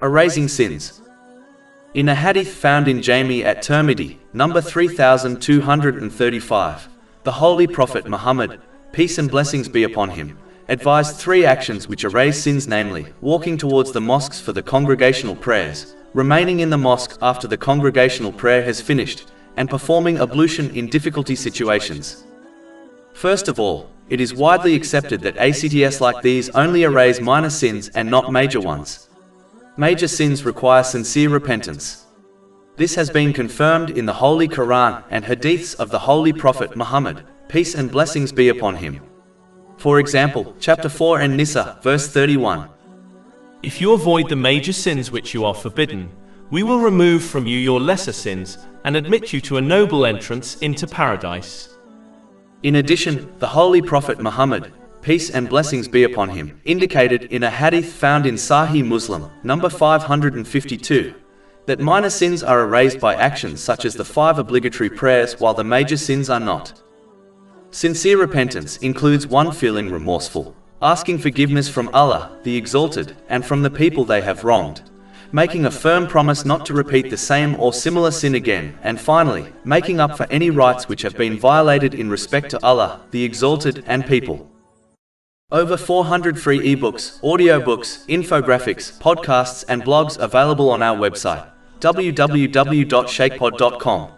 Erasing sins. In a hadith found in Jami at Tirmidhi, number 3235, the Holy Prophet Muhammad, peace and blessings be upon him, advised 3 actions which erase sins, namely, walking towards the mosques for the congregational prayers, remaining in the mosque after the congregational prayer has finished, and performing ablution in difficulty situations. First of all, it is widely accepted that acts like these only erase minor sins and not major ones. Major sins require sincere repentance. This has been confirmed in the Holy Quran and Hadiths of the Holy Prophet Muhammad, peace and blessings be upon him. For example, chapter 4 An-Nisa, verse 31. If you avoid the major sins which you are forbidden, we will remove from you your lesser sins and admit you to a noble entrance into paradise. In addition, the Holy Prophet Muhammad, peace and blessings be upon him, indicated in a hadith found in Sahih Muslim, number 552, that minor sins are erased by actions such as the 5 obligatory prayers while the major sins are not. Sincere repentance includes one feeling remorseful, asking forgiveness from Allah, the Exalted, and from the people they have wronged, making a firm promise not to repeat the same or similar sin again, and finally, making up for any rights which have been violated in respect to Allah, the Exalted, and people. Over 400 free ebooks, audiobooks, infographics, podcasts, and blogs available on our website, www.shaykhpod.com.